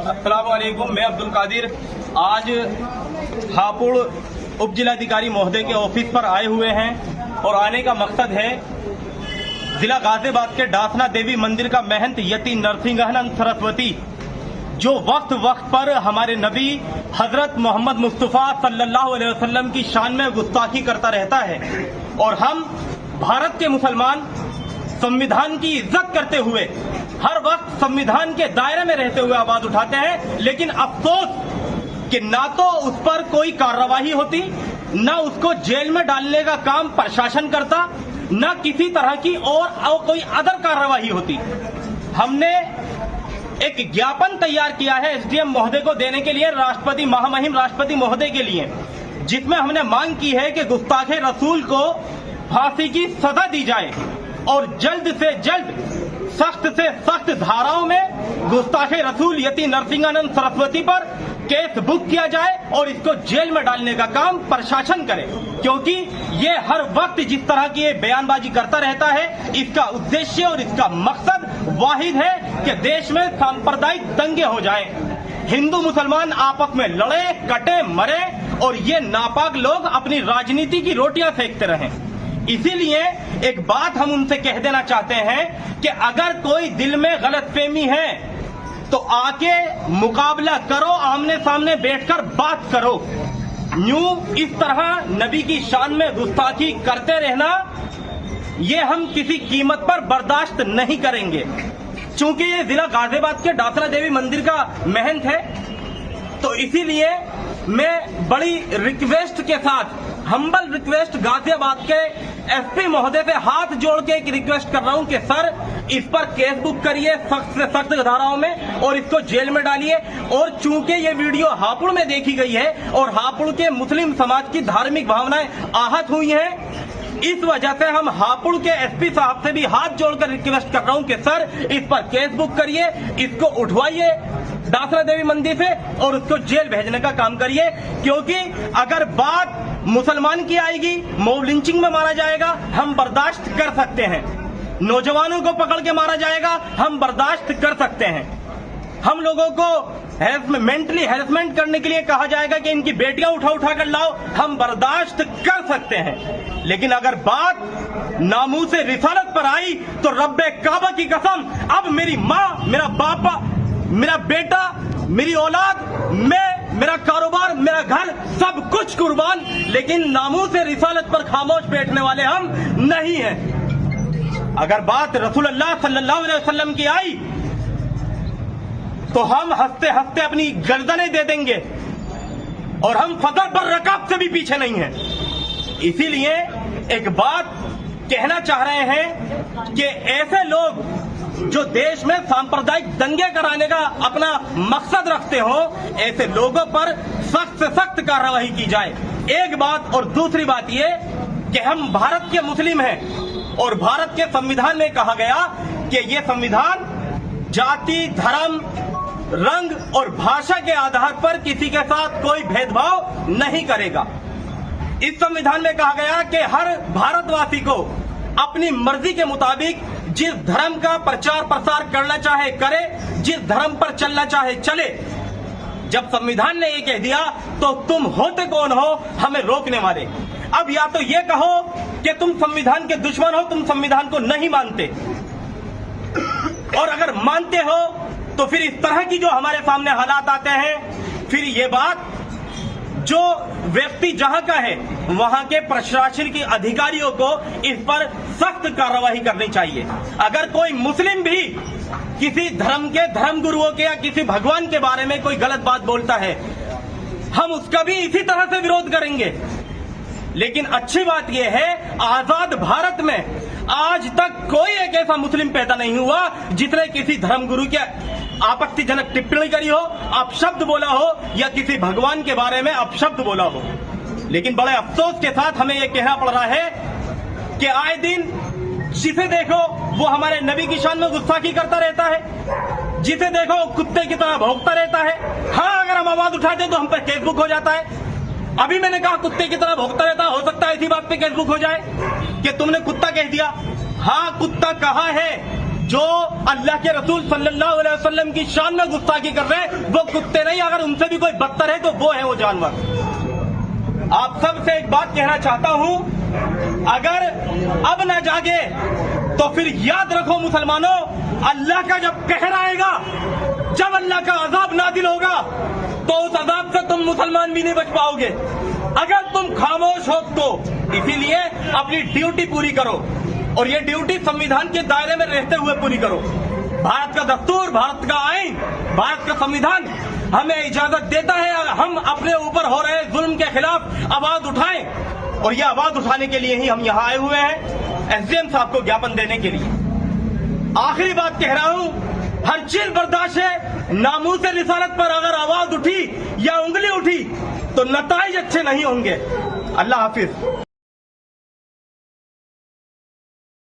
अस्सलाम वालेकुम, मैं अब्दुल कादिर आज हापुड़ उप जिलाधिकारी महोदय के ऑफिस पर आए हुए हैं और आने का मकसद है जिला गाजियाबाद के डासना देवी मंदिर का महंत यति नरसिंहानंद सरस्वती जो वक्त वक्त पर हमारे नबी हजरत मोहम्मद मुस्तफ़ा सल्लल्लाहु अलैहि वसल्लम की शान में गुस्ताखी करता रहता है और हम भारत के मुसलमान संविधान की इज्जत करते हुए हर वक्त संविधान के दायरे में रहते हुए आवाज उठाते हैं, लेकिन अफसोस कि ना तो उस पर कोई कार्रवाई होती, ना उसको जेल में डालने का काम प्रशासन करता, ना किसी तरह की और कोई अदर कार्रवाई होती। हमने एक ज्ञापन तैयार किया है एसडीएम महोदय को देने के लिए, राष्ट्रपति महामहिम राष्ट्रपति महोदय के लिए, जिसमें हमने मांग की है कि गुस्ताखे रसूल को फांसी की सजा दी जाए और जल्द से जल्द सख्त से सख्त धाराओं में गुस्ताखे रसूल यति नरसिंहानंद सरस्वती पर केस बुक किया जाए और इसको जेल में डालने का काम प्रशासन करे, क्योंकि ये हर वक्त जिस तरह की बयानबाजी करता रहता है, इसका उद्देश्य और इसका मकसद वाहिद है कि देश में सांप्रदायिक दंगे हो जाएं, हिंदू मुसलमान आपस में लड़े कटे मरे और ये नापाक लोग अपनी राजनीति की रोटियां सेकते रहें। इसीलिए एक बात हम उनसे कह देना चाहते हैं कि अगर कोई दिल में गलतफहमी है तो आके मुकाबला करो, आमने सामने बैठकर बात करो। यूं इस तरह नबी की शान में गुस्ताखी करते रहना ये हम किसी कीमत पर बर्दाश्त नहीं करेंगे। चूंकि ये जिला गाजियाबाद के डासना देवी मंदिर का महंत है, तो इसीलिए मैं बड़ी रिक्वेस्ट के साथ, हम्बल रिक्वेस्ट गाजियाबाद के एसपी महोदय से हाथ जोड़ के एक रिक्वेस्ट कर रहा हूं कि सर इस पर केस बुक करिए सख्त से सख्त धाराओं में और इसको जेल में डालिए। और चूंकि ये वीडियो हापुड़ में देखी गई है और हापुड़ के मुस्लिम समाज की धार्मिक भावनाएं आहत हुई हैं, इस वजह से हम हापुड़ के एसपी साहब से भी हाथ जोड़कर रिक्वेस्ट कर रहा हूं कि सर इस पर केस बुक करिए, इसको उठवाइए डासना देवी मंदिर से और उसको जेल भेजने का काम करिए। क्योंकि अगर बात मुसलमान की आएगी, मॉब लिंचिंग में मारा जाएगा, हम बर्दाश्त कर सकते हैं। नौजवानों को पकड़ के मारा जाएगा, हम बर्दाश्त कर सकते हैं। हम लोगों को मेंटली हैरेसमेंट करने के लिए कहा जाएगा कि इनकी बेटियां उठा कर लाओ, हम बर्दाश्त कर सकते हैं। लेकिन अगर बात नामूस रिसालत पर आई तो रब्बे काबा की कसम, अब मेरी माँ, मेरा बापा, मेरा बेटा, मेरी औलाद, मैं, मेरा कारोबार, मेरा घर, सब कुछ कुर्बान, लेकिन नामूस रिसालत पर खामोश बैठने वाले हम नहीं हैं। अगर बात रसूलुल्लाह सल्लल्लाहु अलैहि वसल्लम की आई तो हम हंसते हंसते अपनी गर्दनें दे देंगे और हम फजर पर रकाब से भी पीछे नहीं हैं। इसीलिए एक बात कहना चाह रहे हैं कि ऐसे लोग जो देश में सांप्रदायिक दंगे कराने का अपना मकसद रखते हो, ऐसे लोगों पर सख्त से सख्त कार्रवाई की जाए। एक बात, और दूसरी बात ये कि हम भारत के मुस्लिम हैं और भारत के संविधान में कहा गया कि ये संविधान जाति, धर्म, रंग और भाषा के आधार पर किसी के साथ कोई भेदभाव नहीं करेगा। इस संविधान में कहा गया कि हर भारतवासी को अपनी मर्जी के मुताबिक जिस धर्म का प्रचार प्रसार करना चाहे करे, जिस धर्म पर चलना चाहे चले। जब संविधान ने ये कह दिया तो तुम होते कौन हो हमें रोकने वाले? अब या तो ये कहो कि तुम संविधान के दुश्मन हो, तुम संविधान को नहीं मानते, और अगर मानते हो तो फिर इस तरह की जो हमारे सामने हालात आते हैं, फिर ये बात जो व्यक्ति जहां का है वहां के प्रशासन के अधिकारियों को इस पर सख्त कार्रवाई करनी चाहिए। अगर कोई मुस्लिम भी किसी धर्म के धर्मगुरुओं के या किसी भगवान के बारे में कोई गलत बात बोलता है, हम उसका भी इसी तरह से विरोध करेंगे। लेकिन अच्छी बात यह है, आजाद भारत में आज तक कोई एक ऐसा मुस्लिम पैदा नहीं हुआ जिसने किसी धर्मगुरु के आपत्तिजनक टिप्पणी करी हो, अपशब्द बोला हो या किसी भगवान के बारे में अपशब्द बोला हो। लेकिन बड़े अफसोस के साथ हमें यह कहना पड़ रहा है कि आए दिन जिसे देखो वो हमारे नबी की शान में गुस्ताखी करता रहता है, जिसे देखो कुत्ते की तरह भौंकता रहता है। हाँ, अगर हम आवाज उठाते तो हम पर केस बुक हो जाता है। अभी मैंने कहा कुत्ते की तरह भौंकता रहता है, हो सकता है इसी बात पे केस बुक हो जाए कि तुमने कुत्ता कह दिया। हाँ, कुत्ता कहा है, जो अल्लाह के रसूल सल्लल्लाहु अलैहि वसल्लम की शान में गुस्ताखी कर रहे हैं वो कुत्ते नहीं, अगर उनसे भी कोई बदतर है तो वो है वो जानवर। आप सबसे एक बात कहना चाहता हूं, अगर अब न जागे तो फिर याद रखो मुसलमानों, अल्लाह का जब कहर आएगा, जब अल्लाह का अजाब नादिल होगा तो उस अजाब से तुम मुसलमान भी नहीं बच पाओगे अगर तुम खामोश हो तो। इसीलिए अपनी ड्यूटी पूरी करो और ये ड्यूटी संविधान के दायरे में रहते हुए पूरी करो। भारत का दस्तूर, भारत का आईन, भारत का संविधान हमें इजाजत देता है हम अपने ऊपर हो रहे जुल्म के खिलाफ आवाज उठाएं, और ये आवाज उठाने के लिए ही हम यहाँ आए हुए हैं, एसडीएम साहब को ज्ञापन देने के लिए। आखिरी बात कह रहा हूं, हर चीज बर्दाश्त है, नामूस रिसालत पर अगर आवाज उठी या उंगली उठी तो नताइज अच्छे नहीं होंगे। अल्लाह हाफिज।